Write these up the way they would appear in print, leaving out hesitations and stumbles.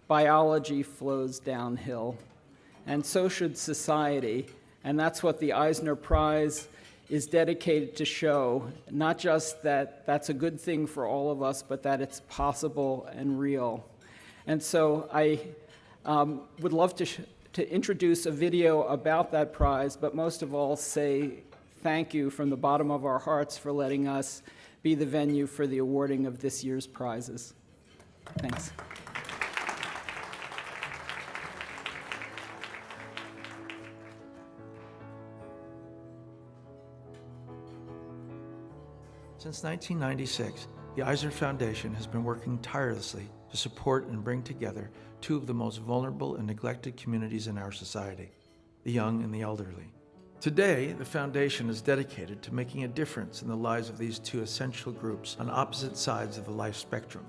biology flows downhill, and so should society. And that's what the Eisner Prize is dedicated to show, not just that that's a good thing for all of us, but that it's possible and real. And so I would love to introduce a video about that prize, but most of all say thank you from the bottom of our hearts for letting us be the venue for the awarding of this year's prizes. Thanks. Since 1996, the Eisner Foundation has been working tirelessly to support and bring together two of the most vulnerable and neglected communities in our society, the young and the elderly. Today, the Foundation is dedicated to making a difference in the lives of these two essential groups on opposite sides of the life spectrum.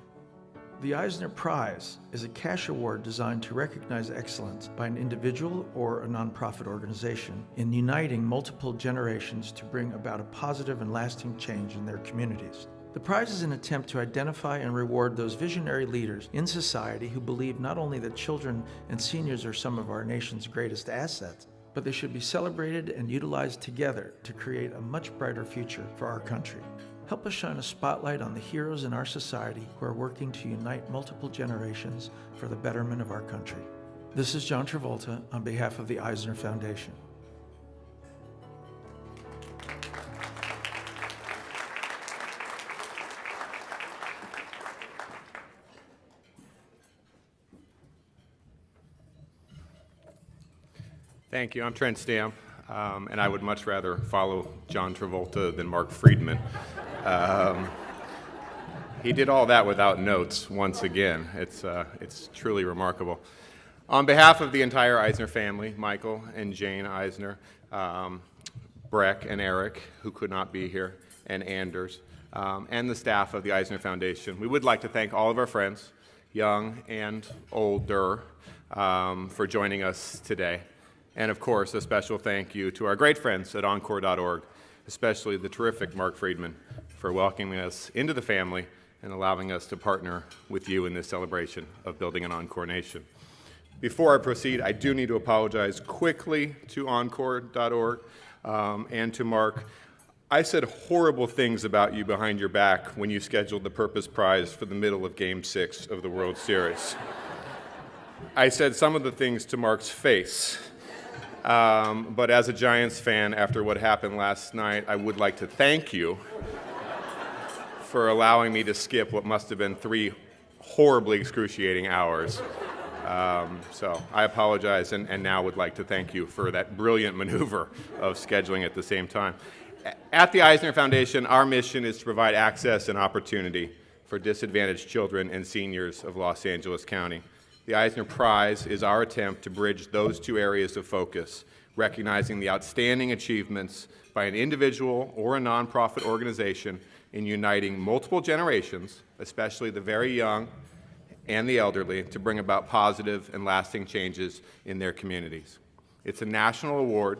The Eisner Prize is a cash award designed to recognize excellence by an individual or a nonprofit organization in uniting multiple generations to bring about a positive and lasting change in their communities. The prize is an attempt to identify and reward those visionary leaders in society who believe not only that children and seniors are some of our nation's greatest assets, but they should be celebrated and utilized together to create a much brighter future for our country. Help us shine a spotlight on the heroes in our society who are working to unite multiple generations for the betterment of our country. This is John Travolta on behalf of the Eisner Foundation. Thank you. I'm Trent Stamp, and I would much rather follow John Travolta than Mark Friedman. He did all that without notes once again. It's truly remarkable. On behalf of the entire Eisner family, Michael and Jane Eisner, Breck and Eric, who could not be here, and Anders, and the staff of the Eisner Foundation, we would like to thank all of our friends, young and older, for joining us today. And of course, a special thank you to our great friends at Encore.org, especially the terrific Mark Friedman, for welcoming us into the family and allowing us to partner with you in this celebration of building an Encore nation. Before I proceed, I do need to apologize quickly to Encore.org and to Mark. I said horrible things about you behind your back when you scheduled the Purpose Prize for the middle of Game 6 of the World Series. I said some of the things to Mark's face. But as a Giants fan, after what happened last night, I would like to thank you for allowing me to skip what must have been 3 horribly excruciating hours. So I apologize, and now would like to thank you for that brilliant maneuver of scheduling at the same time. At the Eisner Foundation, our mission is to provide access and opportunity for disadvantaged children and seniors of Los Angeles County. The Eisner Prize is our attempt to bridge those two areas of focus, recognizing the outstanding achievements by an individual or a nonprofit organization in uniting multiple generations, especially the very young and the elderly, to bring about positive and lasting changes in their communities. It's a national award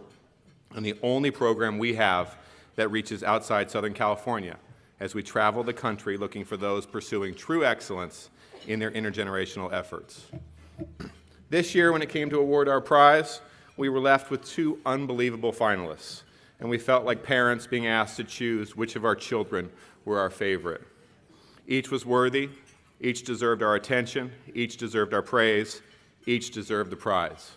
and the only program we have that reaches outside Southern California as we travel the country looking for those pursuing true excellence in their intergenerational efforts. This year, when it came to award our prize, we were left with 2 unbelievable finalists, and we felt like parents being asked to choose which of our children were our favorite. Each was worthy, each deserved our attention, each deserved our praise, each deserved the prize.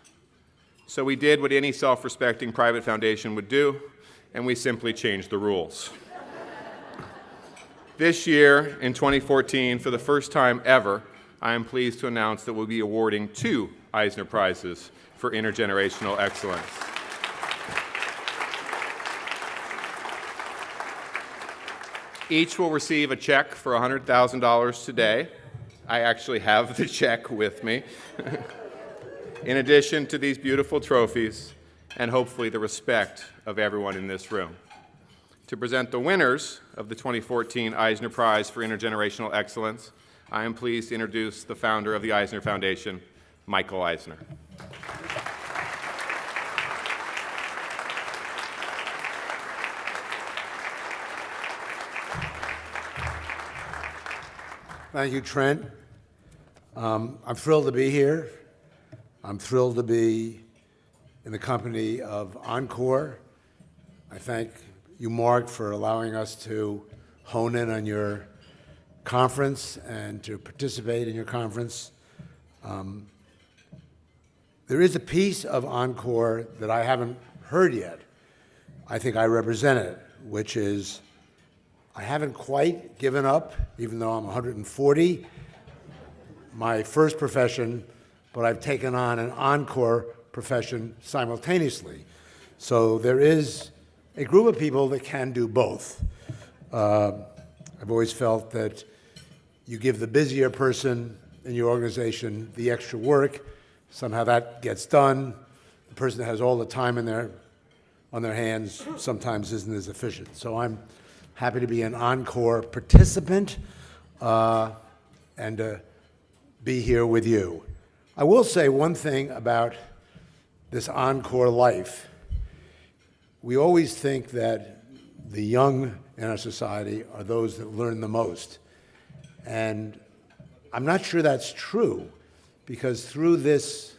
So we did what any self-respecting private foundation would do, and we simply changed the rules. This year, in 2014, for the first time ever, I am pleased to announce that we'll be awarding 2 Eisner Prizes for intergenerational excellence. Each will receive a check for $100,000 today. I actually have the check with me. In addition to these beautiful trophies, and hopefully the respect of everyone in this room. To present the winners of the 2014 Eisner Prize for Intergenerational Excellence, I am pleased to introduce the founder of the Eisner Foundation, Michael Eisner. Thank you, Trent. I'm thrilled to be here. I'm thrilled to be in the company of Encore. I thank you, Mark, for allowing us to hone in on your conference and to participate in your conference. There is a piece of Encore that I haven't heard yet. I think I represent it, which is I haven't quite given up, even though I'm 140, my first profession, but I've taken on an Encore profession simultaneously. So there is a group of people that can do both. I've always felt that you give the busier person in your organization the extra work, somehow that gets done. The person that has all the time on their hands sometimes isn't as efficient. So I'm happy to be an Encore participant and to be here with you. I will say one thing about this Encore life. We always think that the young in our society are those that learn the most. And I'm not sure that's true, because through this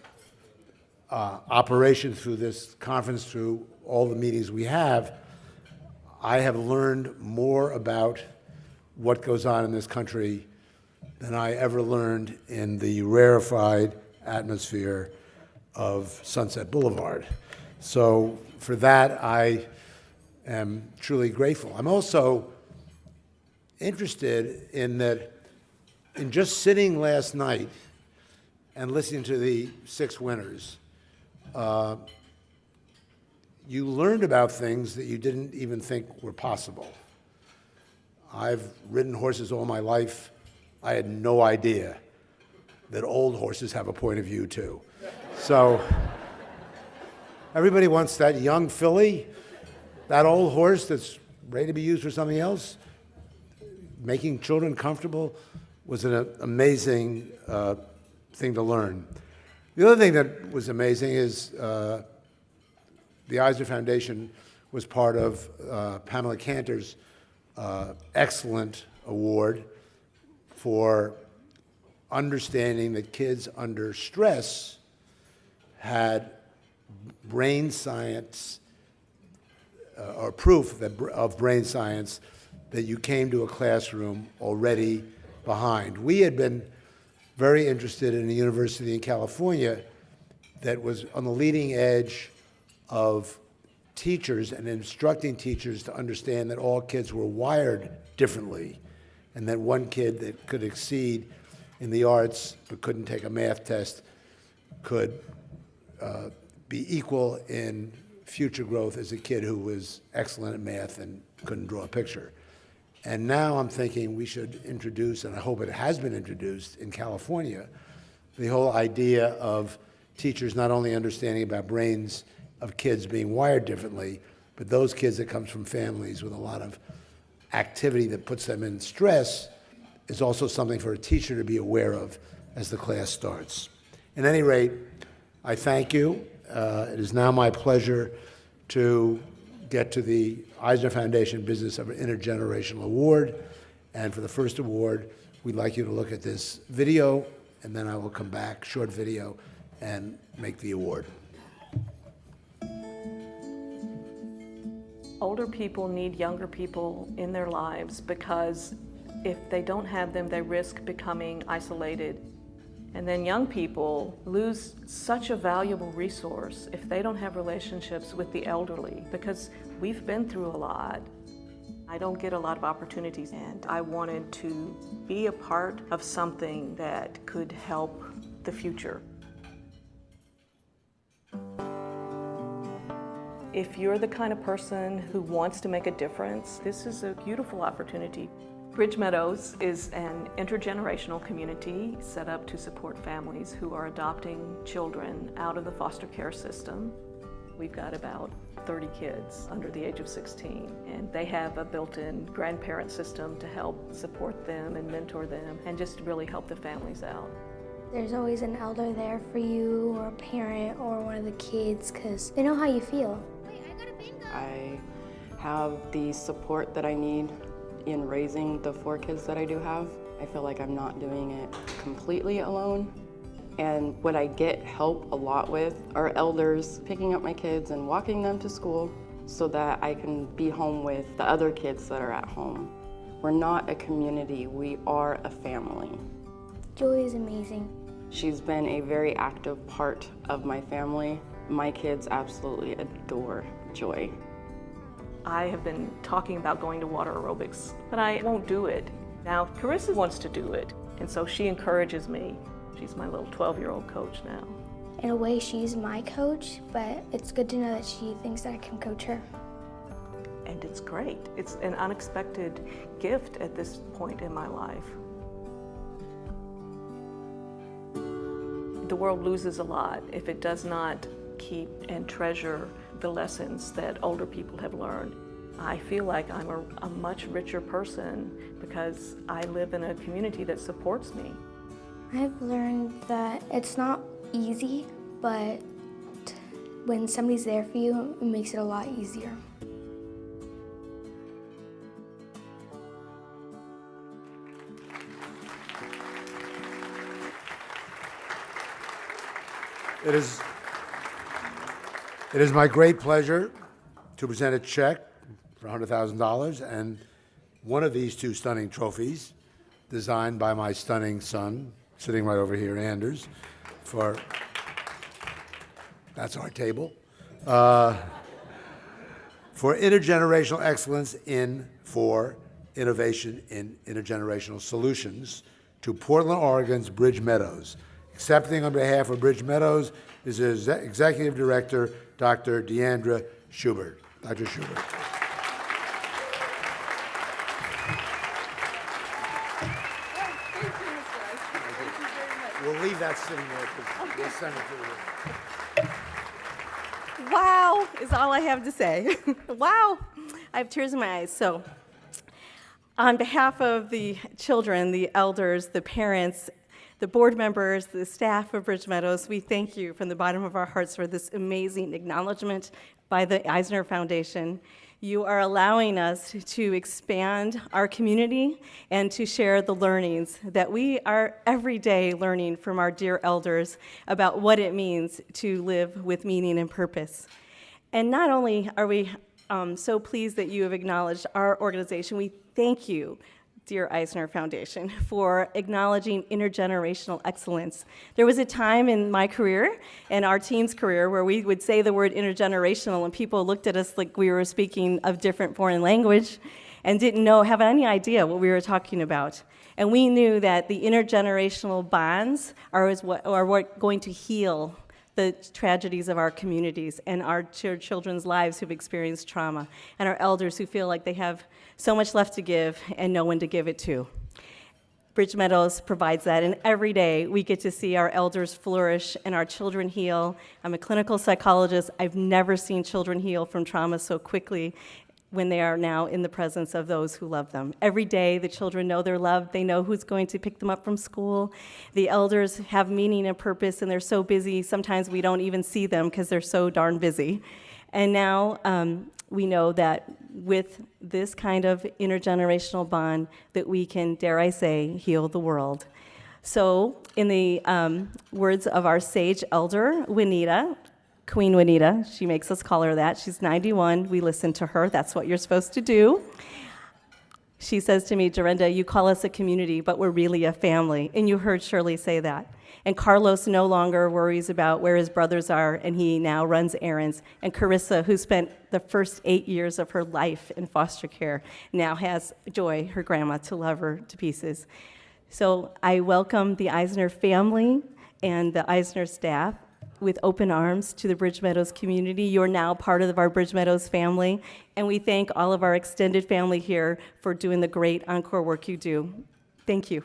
operation, through this conference, through all the meetings we have, I have learned more about what goes on in this country than I ever learned in the rarefied atmosphere of Sunset Boulevard. So for that, I am truly grateful. I'm also interested in that, in just sitting last night and listening to the 6 winners, you learned about things that you didn't even think were possible. I've ridden horses all my life. I had no idea that old horses have a point of view too. So everybody wants that young filly, that old horse that's ready to be used for something else. Making children comfortable was an amazing thing to learn. The other thing that was amazing is the Eisner Foundation was part of Pamela Cantor's excellent award for understanding that kids under stress had brain science or proof of brain science that you came to a classroom already behind. We had been very interested in a university in California that was on the leading edge of teachers and instructing teachers to understand that all kids were wired differently, and that one kid that could exceed in the arts but couldn't take a math test could be equal in future growth as a kid who was excellent at math and couldn't draw a picture. And now I'm thinking we should introduce, and I hope it has been introduced in California, the whole idea of teachers not only understanding about brains of kids being wired differently, but those kids that comes from families with a lot of activity that puts them in stress is also something for a teacher to be aware of as the class starts. At any rate, I thank you. It is now my pleasure to get to the Eisner Foundation Business of an Intergenerational Award. And for the first award, we'd like you to look at this video, and then I will come back, short video, and make the award. Older people need younger people in their lives because if they don't have them, they risk becoming isolated. And then young people lose such a valuable resource if they don't have relationships with the elderly, because we've been through a lot. I don't get a lot of opportunities, and I wanted to be a part of something that could help the future. If you're the kind of person who wants to make a difference, this is a beautiful opportunity. Meadows is an intergenerational community set up to support families who are adopting children out of the foster care system. We've got about 30 kids under the age of 16, and they have a built-in grandparent system to help support them and mentor them and just really help the families out. There's always an elder there for you, or a parent, or one of the kids, because they know how you feel. I have the support that I need in raising the 4 kids that I do have. I feel like I'm not doing it completely alone. And what I get help a lot with are elders picking up my kids and walking them to school so that I can be home with the other kids that are at home. We're not a community, we are a family. Joy is amazing. She's been a very active part of my family. My kids absolutely adore Joy. I have been talking about going to water aerobics, but I won't do it. Now, Carissa wants to do it, and so she encourages me. She's my little 12-year-old coach now. In a way, she's my coach, but it's good to know that she thinks that I can coach her. And it's great. It's an unexpected gift at this point in my life. The world loses a lot if it does not keep and treasure the lessons that older people have learned. I feel like I'm a much richer person because I live in a community that supports me. I've learned that it's not easy, but when somebody's there for you, it makes it a lot easier. It is my great pleasure to present a check for $100,000 and one of these two stunning trophies, designed by my stunning son, sitting right over here, Anders, that's our table, for intergenerational excellence for innovation in intergenerational solutions to Portland, Oregon's Bridge Meadows. Accepting on behalf of Bridge Meadows is his Executive Director, Dr. Deandra Schubert. Dr. Schubert. We'll leave that sitting there because we'll send it to you. Wow is all I have to say. Wow, I have tears in my eyes. So, on behalf of the children, the elders, the parents, the board members, the staff of Bridge Meadows, we thank you from the bottom of our hearts for this amazing acknowledgement by the Eisner Foundation. You are allowing us to expand our community and to share the learnings that we are every day learning from our dear elders about what it means to live with meaning and purpose. And not only are we so pleased that you have acknowledged our organization, we thank you, dear Eisner Foundation, for acknowledging intergenerational excellence. There was a time in my career and our team's career where we would say the word intergenerational and people looked at us like we were speaking of different foreign language and didn't have any idea what we were talking about. And we knew that the intergenerational bonds are what going to heal the tragedies of our communities and our children's lives who've experienced trauma, and our elders who feel like they have so much left to give and no one to give it to. Bridge Meadows provides that, and every day we get to see our elders flourish and our children heal. I'm a clinical psychologist. I've never seen children heal from trauma so quickly when they are now in the presence of those who love them. Every day, the children know they're loved. They know who's going to pick them up from school. The elders have meaning and purpose, and they're so busy, sometimes we don't even see them because they're so darn busy. And now we know that with this kind of intergenerational bond that we can, dare I say, heal the world. So in the words of our sage elder, Juanita, Queen Juanita, she makes us call her that. She's 91. We listen to her. That's what you're supposed to do. She says to me, Dorinda, you call us a community, but we're really a family. And you heard Shirley say that. And Carlos no longer worries about where his brothers are, and he now runs errands. And Carissa, who spent the first 8 years of her life in foster care, now has Joy, her grandma, to love her to pieces. So I welcome the Eisner family and the Eisner staff with open arms to the Bridge Meadows community. You're now part of our Bridge Meadows family, and we thank all of our extended family here for doing the great Encore work you do. Thank you.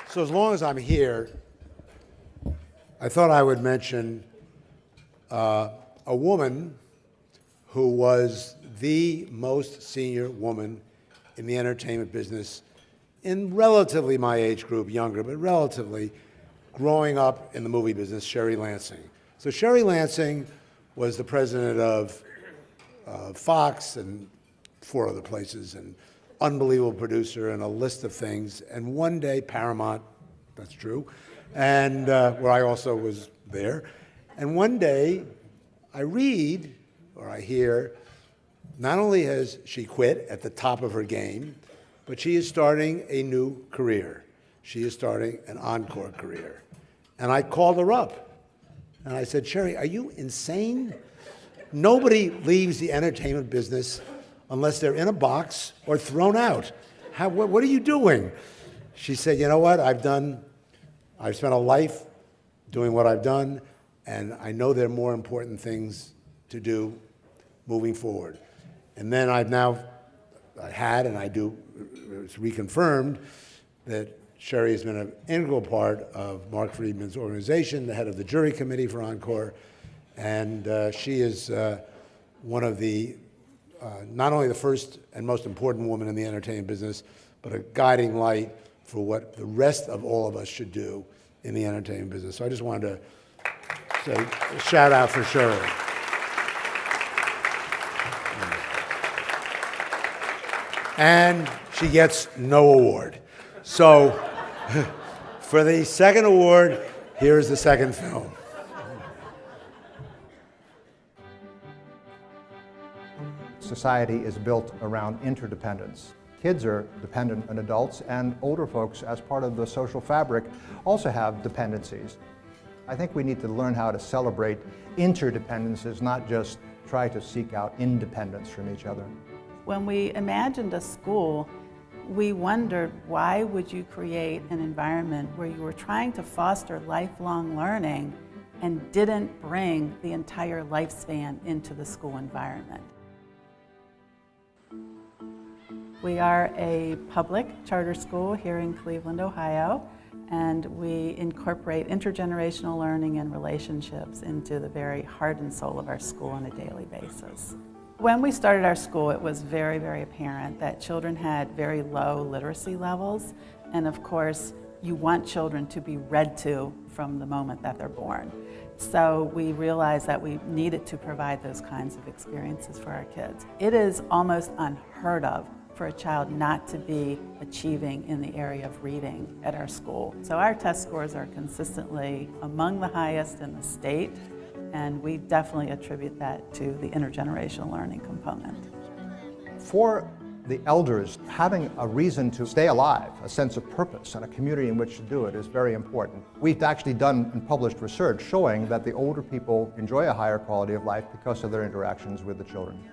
So as long as I'm here, I thought I would mention a woman who was the most senior woman in the entertainment business in relatively my age group, younger, but relatively, growing up in the movie business, Sherry Lansing. So Sherry Lansing was the president of Fox and 4 other places, and unbelievable producer and a list of things. And one day, Paramount, that's true, and where I also was there. And one day, I read, or I hear, not only has she quit at the top of her game, but she is starting a new career. She is starting an Encore career. And I called her up, and I said, Sherry, are you insane? Nobody leaves the entertainment business unless they're in a box or thrown out. What are you doing? She said, you know what, I've spent a life doing what I've done, and I know there are more important things to do moving forward. And then I had, and I do, it's reconfirmed, that Sherry has been an integral part of Mark Friedman's organization, the head of the jury committee for Encore, and she is one of the, not only the first and most important woman in the entertainment business, but a guiding light for what the rest of all of us should do in the entertainment business. So I just wanted to say a shout out for Sherry. And she gets no award. So for the second award, here's the second film. Society is built around interdependence. Kids are dependent on adults, and older folks, as part of the social fabric, also have dependencies. I think we need to learn how to celebrate interdependences, not just try to seek out independence from each other. When we imagined a school, we wondered, why would you create an environment where you were trying to foster lifelong learning and didn't bring the entire lifespan into the school environment? We are a public charter school here in Cleveland, Ohio, and we incorporate intergenerational learning and relationships into the very heart and soul of our school on a daily basis. When we started our school, it was very, very apparent that children had very low literacy levels, and of course, you want children to be read to from the moment that they're born. So we realized that we needed to provide those kinds of experiences for our kids. It is almost unheard of for a child not to be achieving in the area of reading at our school. So our test scores are consistently among the highest in the state, and we definitely attribute that to the intergenerational learning component. For the elders, having a reason to stay alive, a sense of purpose, and a community in which to do it is very important. We've actually done and published research showing that the older people enjoy a higher quality of life because of their interactions with the children.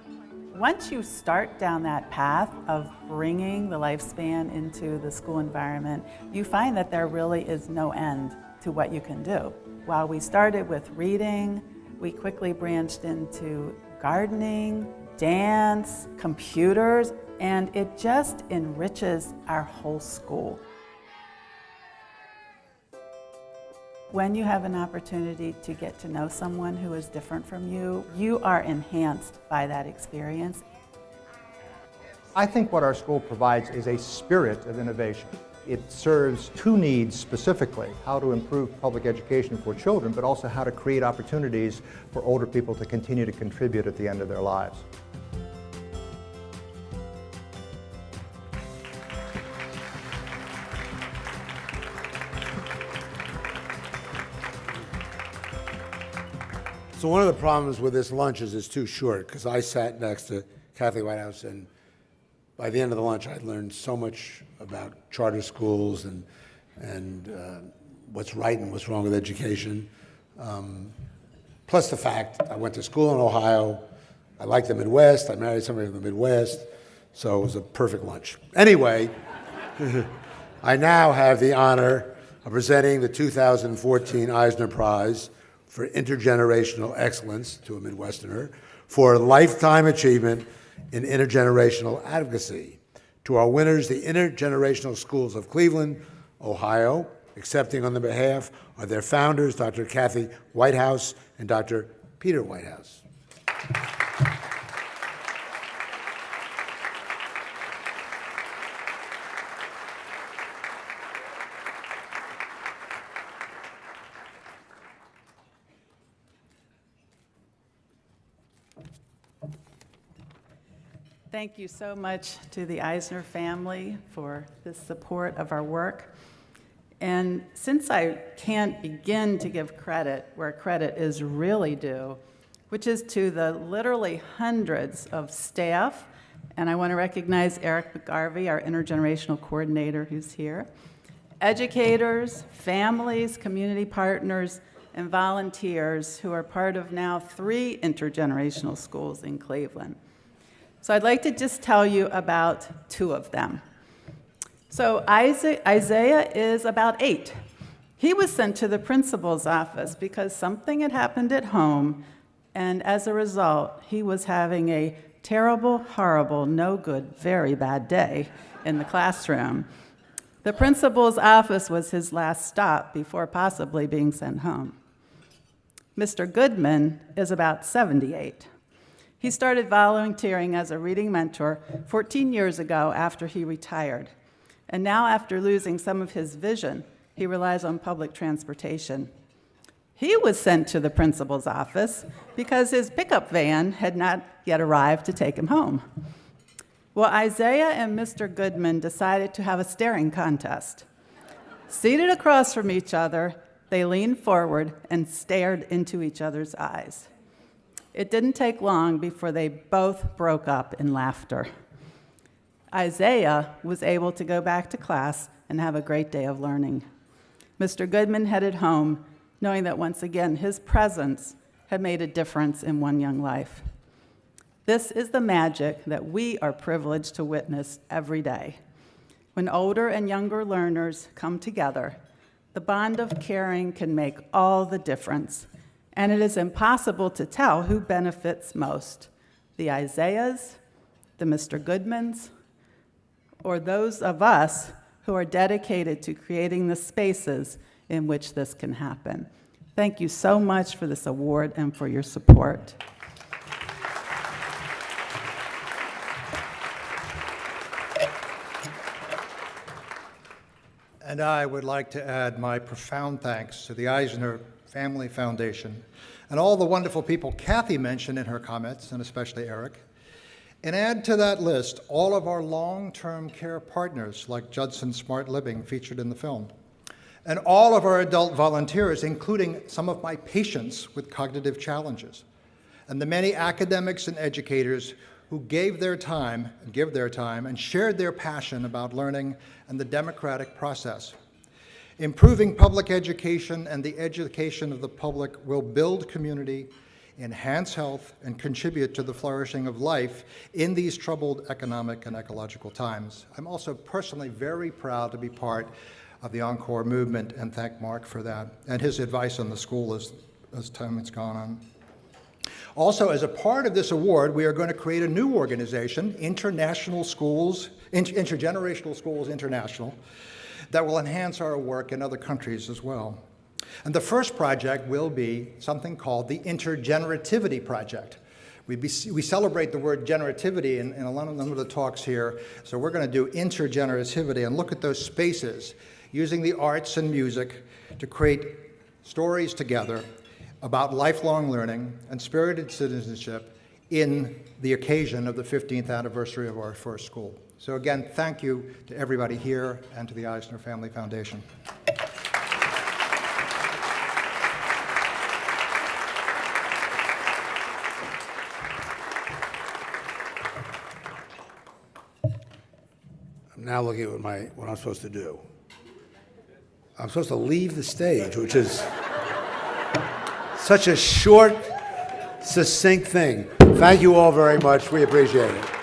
Once you start down that path of bringing the lifespan into the school environment, you find that there really is no end to what you can do. While we started with reading, we quickly branched into gardening, dance, computers, and it just enriches our whole school. When you have an opportunity to get to know someone who is different from you, you are enhanced by that experience. I think what our school provides is a spirit of innovation. It serves 2 needs specifically: how to improve public education for children, but also how to create opportunities for older people to continue to contribute at the end of their lives. So one of the problems with this lunch is it's too short, because I sat next to Kathy Whitehouse, and by the end of the lunch, I'd learned so much about charter schools and what's right and what's wrong with education. Plus the fact I went to school in Ohio, I like the Midwest, I married somebody from the Midwest, so it was a perfect lunch. Anyway, I now have the honor of presenting the 2014 Eisner Prize for Intergenerational Excellence to a Midwesterner for Lifetime Achievement in Intergenerational Advocacy. To our winners, the Intergenerational Schools of Cleveland, Ohio, accepting on their behalf are their founders, Dr. Kathy Whitehouse and Dr. Peter Whitehouse. Thank you so much to the Eisner family for the support of our work. And since I can't begin to give credit where credit is really due, which is to the literally hundreds of staff, and I want to recognize Eric McGarvey, our intergenerational coordinator who's here, educators, families, community partners, and volunteers who are part of now 3 intergenerational schools in Cleveland. So I'd like to just tell you about 2 of them. So Isaiah is about 8. He was sent to the principal's office because something had happened at home, and as a result, he was having a terrible, horrible, no good, very bad day in the classroom. The principal's office was his last stop before possibly being sent home. Mr. Goodman is about 78. He started volunteering as a reading mentor 14 years ago after he retired. And now, after losing some of his vision, he relies on public transportation. He was sent to the principal's office because his pickup van had not yet arrived to take him home. Well, Isaiah and Mr. Goodman decided to have a staring contest. Seated across from each other, they leaned forward and stared into each other's eyes. It didn't take long before they both broke up in laughter. Isaiah was able to go back to class and have a great day of learning. Mr. Goodman headed home, knowing that once again his presence had made a difference in one young life. This is the magic that we are privileged to witness every day. When older and younger learners come together, the bond of caring can make all the difference, and it is impossible to tell who benefits most, the Isaiahs, the Mr. Goodmans, or those of us who are dedicated to creating the spaces in which this can happen. Thank you so much for this award and for your support. And I would like to add my profound thanks to the Eisner Family Foundation and all the wonderful people Kathy mentioned in her comments, and especially Eric. And add to that list all of our long-term care partners like Judson Smart Living featured in the film, and all of our adult volunteers, including some of my patients with cognitive challenges, and the many academics and educators who gave their time and give their time and shared their passion about learning and the democratic process. Improving public education and the education of the public will build community, enhance health, and contribute to the flourishing of life in these troubled economic and ecological times. I'm also personally very proud to be part of the Encore movement, and thank Mark for that, and his advice on the school as time has gone on. Also, as a part of this award, we are going to create a new organization, Intergenerational Schools International, that will enhance our work in other countries as well. And the first project will be something called the Intergenerativity Project. We celebrate the word generativity in a lot of the talks here, so we're going to do intergenerativity and look at those spaces using the arts and music to create stories together about lifelong learning and spirited citizenship in the occasion of the 15th anniversary of our first school. So again, thank you to everybody here and to the Eisner Family Foundation. I'm now looking at what I'm supposed to do. I'm supposed to leave the stage, which is such a short, succinct thing. Thank you all very much. We appreciate it.